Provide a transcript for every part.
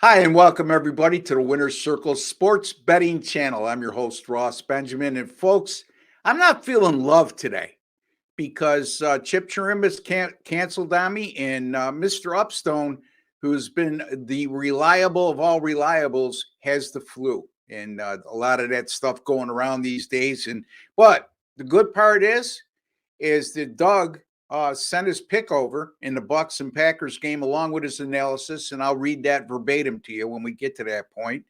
Hi, and welcome everybody to the Winner's Circle Sports Betting Channel. I'm your host, Ross Benjamin. And folks, I'm not feeling love today because Chip Chirimbus canceled on me, and Mr. Upstone, who's been the reliable of all reliables, has the flu. And a lot of that stuff going around these days. But the good part is that Doug sent his pick over in the Bucks and Packers game along with his analysis, and I'll read that verbatim to you when we get to that point.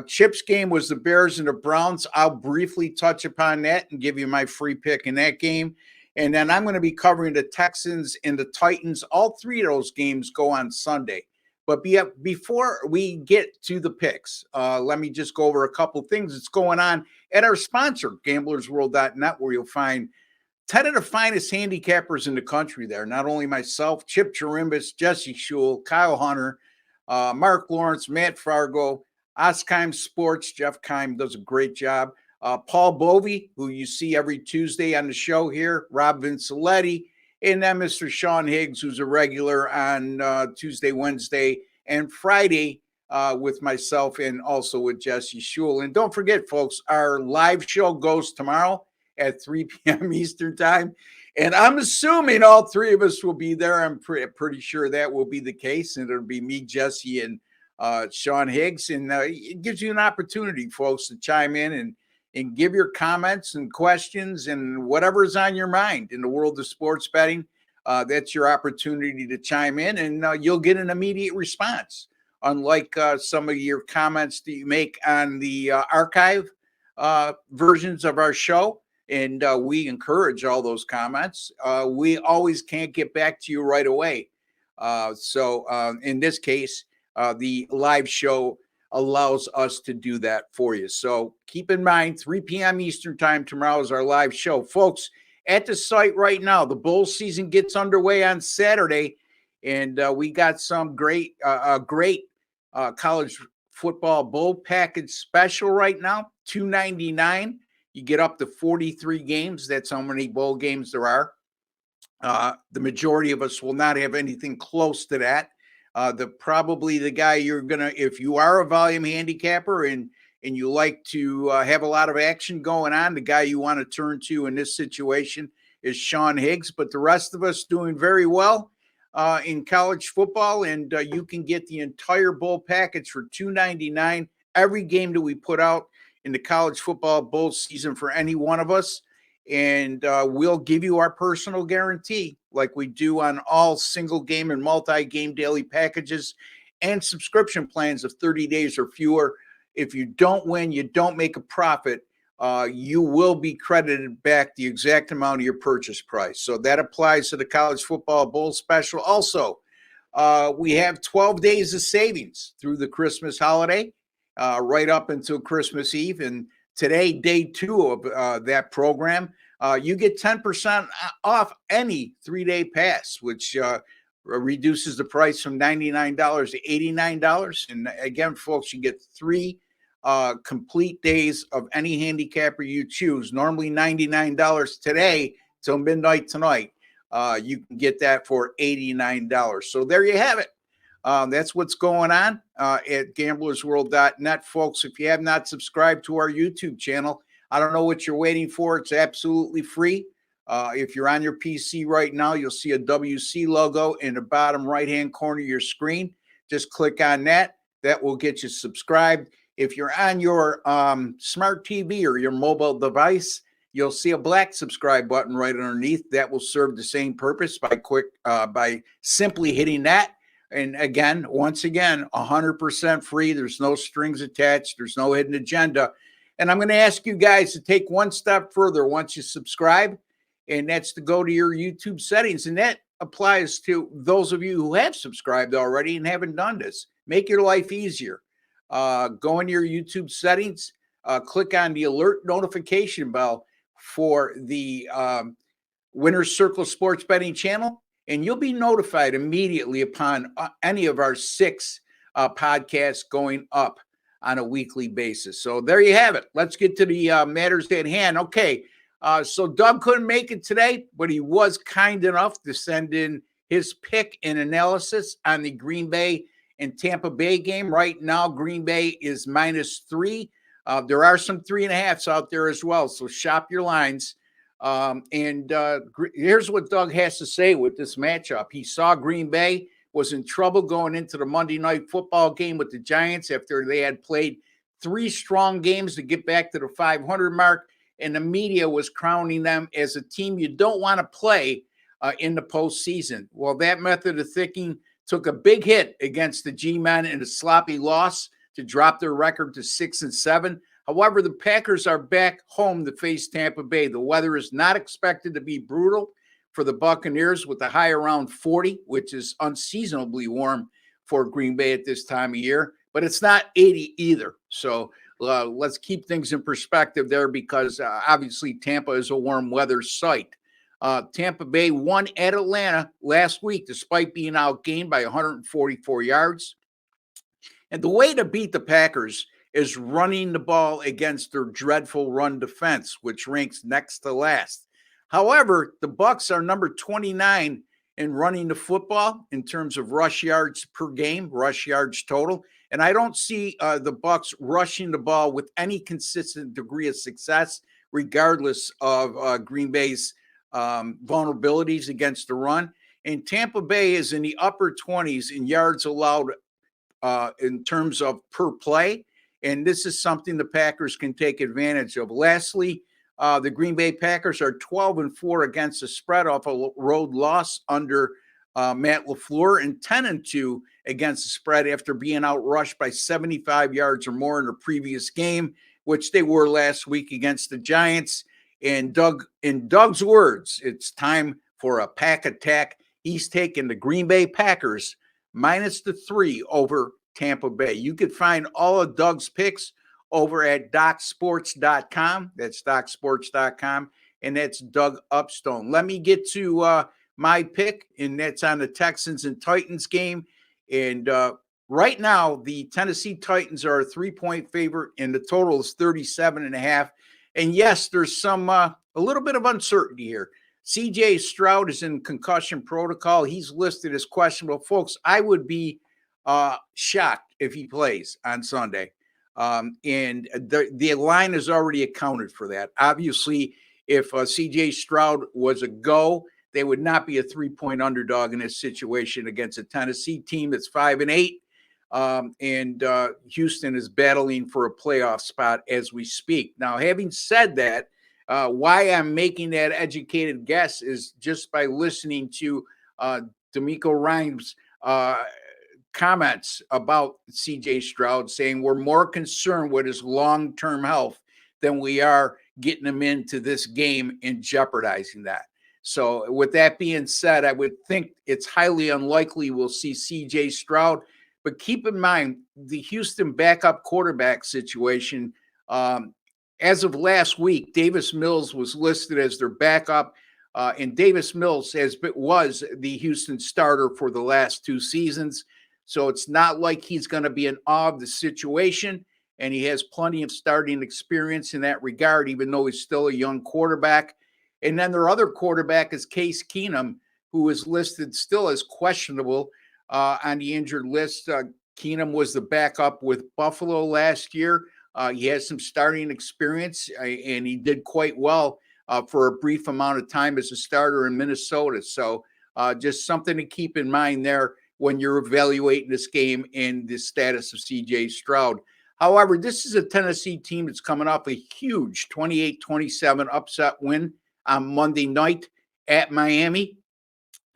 Chip's game was the Bears and the Browns. I'll briefly touch upon that and give you my free pick in that game. And then I'm going to be covering the Texans and the Titans. All three of those games go on Sunday. But before we get to the picks, let me just go over a couple things that's going on at our sponsor, gamblersworld.net, where you'll find 10 of the finest handicappers in the country there. Not only myself, Chip Chirimbus, Jesse Schule, Kyle Hunter, Mark Lawrence, Matt Fargo, Oskheim Sports. Jeff Keim does a great job. Paul Bovey, who you see every Tuesday on the show here, Rob Vincelletti, and then Mr. Sean Higgs, who's a regular on Tuesday, Wednesday, and Friday with myself and also with Jesse Schule. And don't forget, folks, our live show goes tomorrow at 3 p.m. Eastern time. And I'm assuming all three of us will be there. I'm pretty sure that will be the case. And it'll be me, Jesse, and Sean Higgs. And it gives you an opportunity, folks, to chime in and give your comments and questions and whatever's on your mind in the world of sports betting. That's your opportunity to chime in, and you'll get an immediate response. Unlike some of your comments that you make on the archive versions of our show, and we encourage all those comments. We always can't get back to you right away. So in this case, the live show allows us to do that for you. So keep in mind, 3 p.m. Eastern time tomorrow is our live show. Folks, at the site right now, the bowl season gets underway on Saturday, and we got some great college football bowl package special right now, $2.99. You get up to 43 games. That's how many bowl games there are. The majority of us will not have anything close to that. Probably the guy you're gonna, if you are a volume handicapper and you like to have a lot of action going on, the guy you want to turn to in this situation is Sean Higgs. But the rest of us doing very well in college football, and you can get the entire bowl package for $2.99. Every game that we put out in the college football bowl season for any one of us, and we'll give you our personal guarantee like we do on all single game and multi-game daily packages and subscription plans of 30 days or fewer. If you don't win, you don't make a profit, you will be credited back the exact amount of your purchase price. So that applies to the college football bowl special. Also, we have 12 days of savings through the Christmas holiday, right up until Christmas Eve. And today, day 2 of that program, you get 10% off any 3-day pass, which reduces the price from $99 to $89. And again, folks, you get 3 complete days of any handicapper you choose. Normally $99 today till midnight tonight. You can get that for $89. So there you have it. That's what's going on at gamblersworld.net, folks. If you have not subscribed to our YouTube channel, I don't know what you're waiting for. It's absolutely free. If you're on your PC right now, you'll see a WC logo in the bottom right-hand corner of your screen. Just click on that. That will get you subscribed. If you're on your smart TV or your mobile device, you'll see a black subscribe button right underneath. That will serve the same purpose by simply hitting that. And again, once again, 100% free. There's no strings attached. There's no hidden agenda. And I'm going to ask you guys to take one step further once you subscribe, and that's to go to your YouTube settings. And that applies to those of you who have subscribed already and haven't done this. Make your life easier. Go into your YouTube settings, click on the alert notification bell for the Winner's Circle Sports Betting channel, and you'll be notified immediately upon any of our 6 podcasts going up on a weekly basis. So there you have it. Let's get to the matters at hand. Okay, so Doug couldn't make it today, but he was kind enough to send in his pick and analysis on the Green Bay and Tampa Bay game. Right now, Green Bay is -3. There are some 3.5s out there as well, so shop your lines. Here's what Doug has to say with this matchup. He saw Green Bay was in trouble going into the Monday Night Football game with the Giants after they had played 3 strong games to get back to the 500 mark, and the media was crowning them as a team you don't want to play in the postseason. Well, that method of thinking took a big hit against the G-Men in a sloppy loss to drop their record to 6-7. However, the Packers are back home to face Tampa Bay. The weather is not expected to be brutal for the Buccaneers with a high around 40, which is unseasonably warm for Green Bay at this time of year, but it's not 80 either. So let's keep things in perspective there because obviously Tampa is a warm weather site. Tampa Bay won at Atlanta last week despite being outgained by 144 yards. And the way to beat the Packers is running the ball against their dreadful run defense, which ranks next to last. However, the Bucs are number 29 in running the football in terms of rush yards per game, rush yards total. And I don't see the Bucs rushing the ball with any consistent degree of success, regardless of Green Bay's vulnerabilities against the run. And Tampa Bay is in the upper 20s in yards allowed in terms of per play. And this is something the Packers can take advantage of. Lastly, the Green Bay Packers are 12-4 against the spread off a road loss under Matt LaFleur and 10-2 against the spread after being outrushed by 75 yards or more in the previous game, which they were last week against the Giants. And in Doug's words, it's time for a pack attack. He's taking the Green Bay Packers -3 over Tampa Bay. You could find all of Doug's picks over at DocSports.com. That's DocSports.com, and that's Doug Upstone. Let me get to my pick, and that's on the Texans and Titans game. And right now, the Tennessee Titans are a 3-point favorite, and the total is 37.5. And yes, there's some a little bit of uncertainty here. CJ Stroud is in concussion protocol. He's listed as questionable. Folks, I would be shocked if he plays on Sunday. And the line is already accounted for that. Obviously, if CJ Stroud was a go, they would not be a 3-point underdog in this situation against a Tennessee team that's 5-8. And Houston is battling for a playoff spot as we speak. Now, having said that, why I'm making that educated guess is just by listening to D'Amico Rhymes' comments about CJ Stroud, saying we're more concerned with his long-term health than we are getting him into this game and jeopardizing that. So with that being said, I would think it's highly unlikely we'll see CJ Stroud. But keep in mind, the Houston backup quarterback situation, as of last week, Davis Mills was listed as their backup, and Davis Mills was the Houston starter for the last 2 seasons. So it's not like he's going to be in awe of the situation, and he has plenty of starting experience in that regard, even though he's still a young quarterback. And then their other quarterback is Case Keenum, who is listed still as questionable on the injured list. Keenum was the backup with Buffalo last year. He has some starting experience, and he did quite well for a brief amount of time as a starter in Minnesota. So just something to keep in mind there when you're evaluating this game and the status of CJ Stroud. However, this is a Tennessee team that's coming off a huge 28-27 upset win on Monday night at Miami.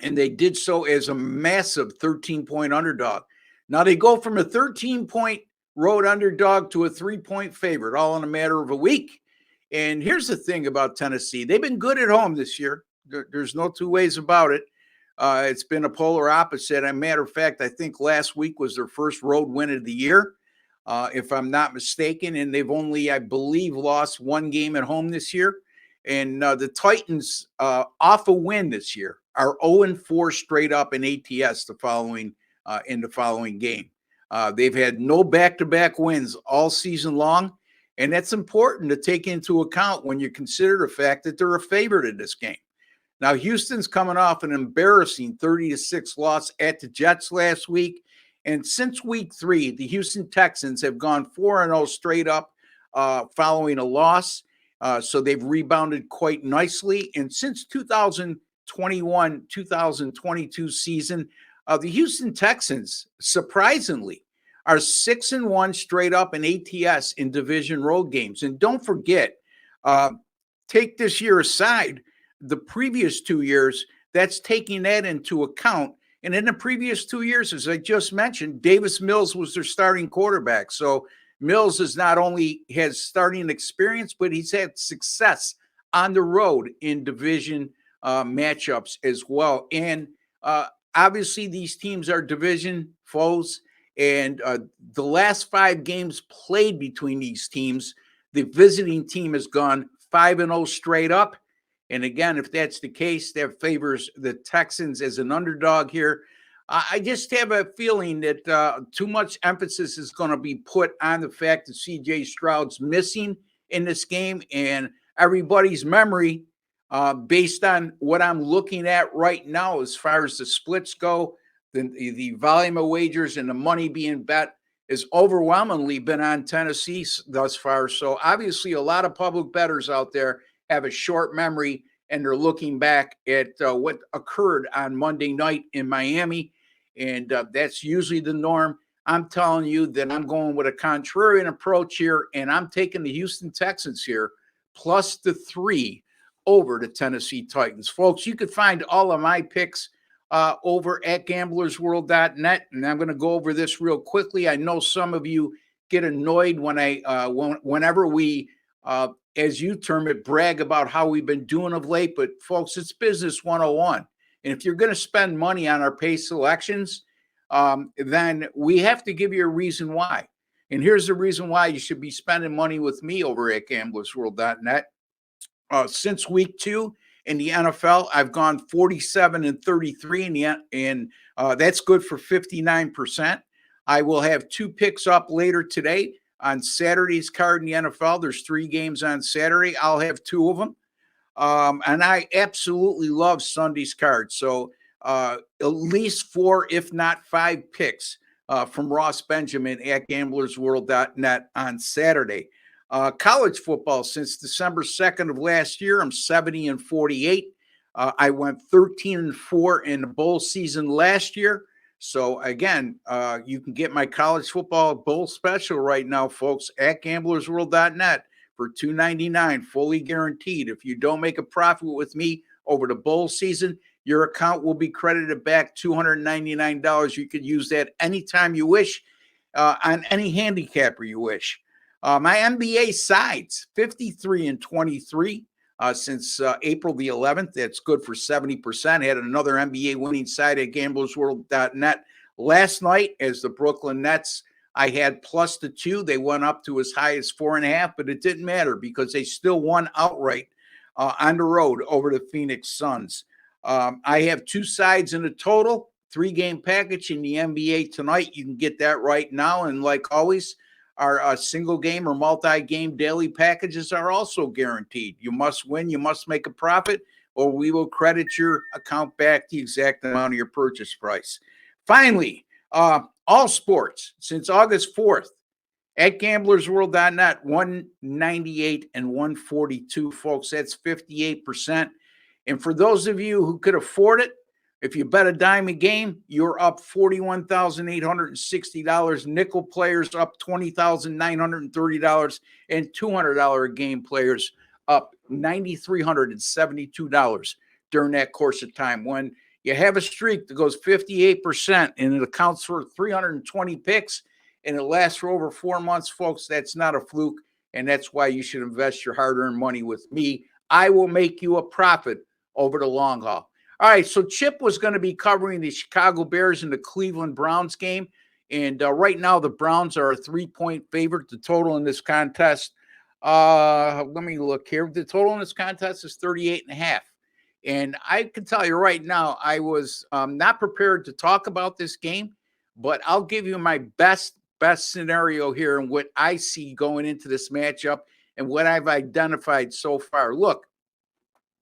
And they did so as a massive 13-point underdog. Now they go from a 13-point road underdog to a 3-point favorite, all in a matter of a week. And here's the thing about Tennessee. They've been good at home this year. There's no two ways about it. It's been a polar opposite. As a matter of fact, I think last week was their first road win of the year, if I'm not mistaken. And they've only, I believe, lost 1 game at home this year. And the Titans, off a win this year, are 0-4 straight up in ATS in the following game. They've had no back-to-back wins all season long, and that's important to take into account when you consider the fact that they're a favorite in this game. Now, Houston's coming off an embarrassing 30-6 loss at the Jets last week, And since week 3, the Houston Texans have gone 4-0 straight up following a loss. So they've rebounded quite nicely. And since 2021, 2022 season, the Houston Texans, surprisingly, are 6-1 straight up in ATS in division road games. And don't forget, uh, take this year aside, the previous 2 years, that's taking that into account. And in the previous 2 years, as I just mentioned, Davis Mills was their starting quarterback. So Mills is not only has starting experience, but he's had success on the road in division matchups as well. And obviously, these teams are division foes. And the last 5 games played between these teams, the visiting team has gone 5-0 straight up. And again, if that's the case, that favors the Texans as an underdog here. I just have a feeling that too much emphasis is going to be put on the fact that CJ Stroud's missing in this game, and everybody's memory, based on what I'm looking at right now, as far as the splits go, the volume of wagers and the money being bet has overwhelmingly been on Tennessee thus far. So obviously, a lot of public bettors out there have a short memory, and they're looking back at what occurred on Monday night in Miami. And that's usually the norm. I'm telling you that I'm going with a contrarian approach here, and I'm taking the Houston Texans here, plus the 3 over the Tennessee Titans. Folks, you can find all of my picks over at gamblersworld.net, and I'm going to go over this real quickly. I know some of you get annoyed when whenever we, as you term it, brag about how we've been doing of late, but folks, it's business 101. And if you're going to spend money on our pay selections, then we have to give you a reason why. And here's the reason why you should be spending money with me over at gamblersworld.net. Since week 2 in the NFL, I've gone 47-33, and that's good for 59%. I will have 2 picks up later today on Saturday's card in the NFL. There's 3 games on Saturday. I'll have 2 of them. And I absolutely love Sunday's card. So at least 4, if not 5 picks from Ross Benjamin at gamblersworld.net on Saturday. College football, since December 2nd of last year, I'm 70-48. I went 13-4 in the bowl season last year. So again, you can get my college football bowl special right now, folks, at gamblersworld.net. for $2.99, fully guaranteed. If you don't make a profit with me over the bowl season, your account will be credited back $299. You could use that anytime you wish, on any handicapper you wish. My NBA sides, 53-23 since April the 11th. That's good for 70%. Had another NBA winning side at gamblersworld.net last night as the Brooklyn Nets. I had plus the 2. They went up to as high as 4.5, but it didn't matter because they still won outright on the road over the Phoenix Suns. I have 2 sides in the total, 3-game package in the NBA tonight. You can get that right now. And like always, our single game or multi-game daily packages are also guaranteed. You must win, you must make a profit, or we will credit your account back the exact amount of your purchase price. Finally, all sports since August 4th at gamblersworld.net, 198 and 142, folks. That's 58%. And for those of you who could afford it, if you bet a dime a game, you're up $41,860. Nickel players up $20,930, and $200 a game players up $9,372 during that course of time. When you have a streak that goes 58% and it accounts for 320 picks and it lasts for over 4 months, folks, that's not a fluke. And that's why you should invest your hard-earned money with me. I will make you a profit over the long haul. All right, so Chip was going to be covering the Chicago Bears and the Cleveland Browns game. And right now the Browns are a 3-point favorite. The total in this contest, let me look here. The total in this contest is 38.5. And I can tell you right now, I was not prepared to talk about this game, but I'll give you my best scenario here and what I see going into this matchup and what I've identified so far. Look,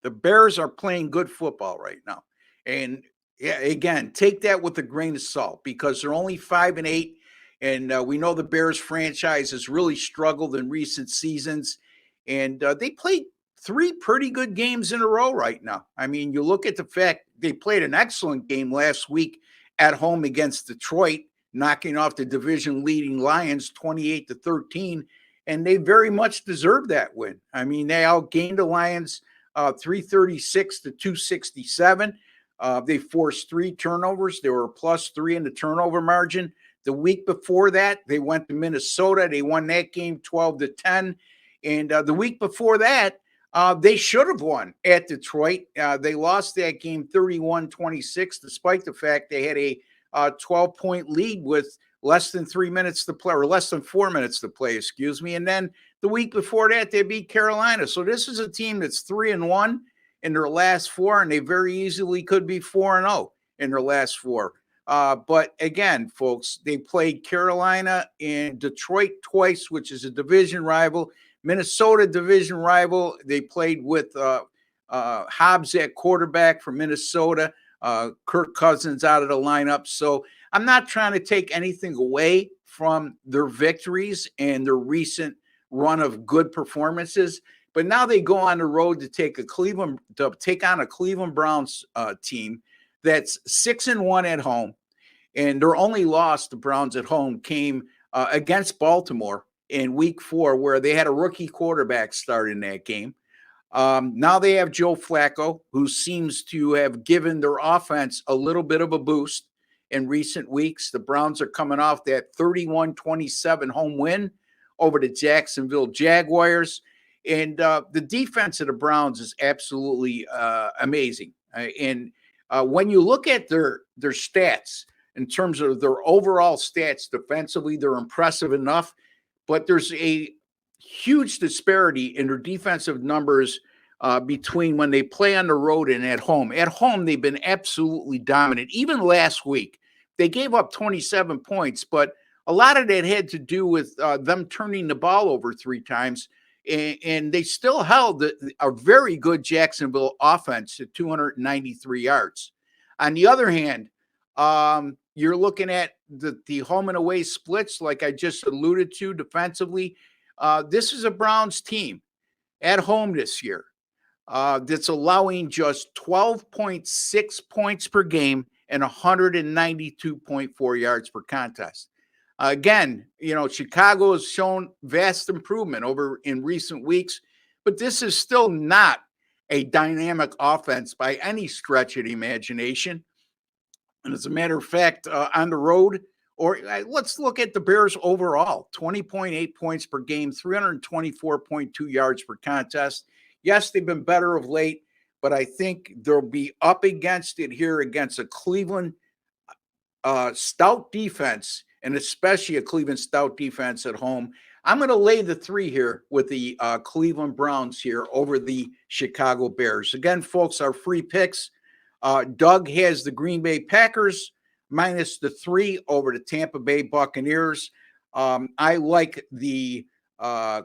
the Bears are playing good football right now. And Yeah, again, take that with a grain of salt because they're only 5-8, and we know the Bears franchise has really struggled in recent seasons, and they played three pretty good games in a row right now. I mean, you look at the fact they played an excellent game last week at home against Detroit, knocking off the division leading Lions 28-13, and they very much deserved that win. I mean, they outgained the Lions 336 to 267. They forced three turnovers. They were +3 in the turnover margin. The week before that, they went to Minnesota. They won that game 12-10. And the week before that, they should have won at Detroit. They lost that game 31-26, despite the fact they had a 12-point lead with less than 3 minutes to play, or less than 4 minutes to play, excuse me. And then the week before that, they beat Carolina. So this is a team that's 3-1 in their last four, and they very easily could be 4-0 in their last four. But again, folks, they played Carolina and Detroit twice, which is a division rival. Minnesota division rival. They played with Hobbs at quarterback for Minnesota. Kirk Cousins out of the lineup. So I'm not trying to take anything away from their victories and their recent run of good performances. But now they go on the road to take on a Cleveland Browns team that's 6-1 at home, and their only loss, the Browns at home, came against Baltimore in Week 4, where they had a rookie quarterback start in that game. Now they have Joe Flacco, who seems to have given their offense a little bit of a boost in recent weeks. The Browns are coming off that 31-27 home win over the Jacksonville Jaguars. And the defense of the Browns is absolutely amazing. And when you look at their stats in terms of their overall stats defensively, they're impressive enough. But there's a huge disparity in their defensive numbers between when they play on the road and at home. At home, they've been absolutely dominant. Even last week, they gave up 27 points, but a lot of that had to do with them turning the ball over 3 times. And they still held a very good Jacksonville offense at 293 yards. On the other hand, you're looking at the home and away splits, like I just alluded to defensively. This is a Browns team at home this year that's allowing just 12.6 points per game and 192.4 yards per contest. Again, Chicago has shown vast improvement over in recent weeks, but this is still not a dynamic offense by any stretch of the imagination. And as a matter of fact, on the road, or let's look at the Bears overall, 20.8 points per game, 324.2 yards per contest. Yes, they've been better of late, but I think they'll be up against it here against a Cleveland stout defense, and especially a Cleveland stout defense at home. I'm going to lay the 3 here with the Cleveland Browns here over the Chicago Bears. Again, folks, our free picks. Doug has the Green Bay Packers minus the 3 over the Tampa Bay Buccaneers. I like the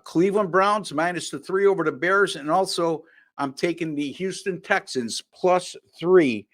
Cleveland Browns minus the 3 over the Bears. And also, I'm taking the Houston Texans +3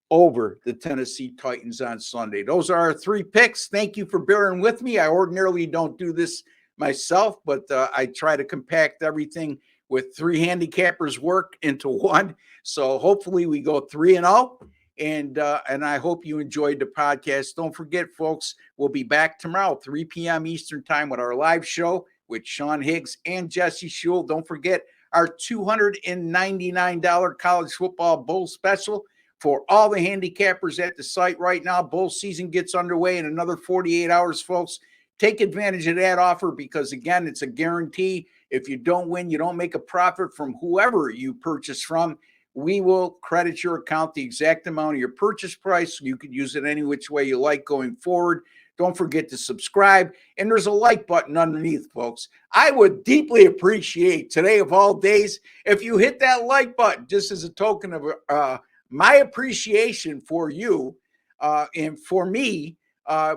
over the Tennessee Titans on Sunday. Those are our 3 picks. Thank you for bearing with me. I ordinarily don't do this myself, but I try to compact everything with 3 handicappers work into one. So hopefully we go 3-0. And I hope you enjoyed the podcast. Don't forget, folks, we'll be back tomorrow, 3 p.m. Eastern time with our live show with Sean Higgs and Jesse Schule. Don't forget our $299 college football bowl special for all the handicappers at the site right now. Bowl season gets underway in another 48 hours, folks. Take advantage of that offer because, again, it's a guarantee. If you don't win, you don't make a profit from whoever you purchase from. We will credit your account the exact amount of your purchase price. You could use it any which way you like going forward. Don't forget to subscribe. And there's a like button underneath, folks. I would deeply appreciate today of all days if you hit that like button just as a token of my appreciation for you and for me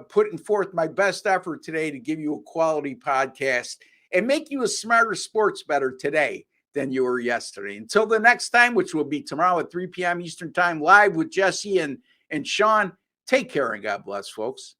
putting forth my best effort today to give you a quality podcast and make you a smarter sports bettor today than you were yesterday. Until the next time, which will be tomorrow at 3 p.m. Eastern time, live with Jesse and And Sean, take care and God bless, folks.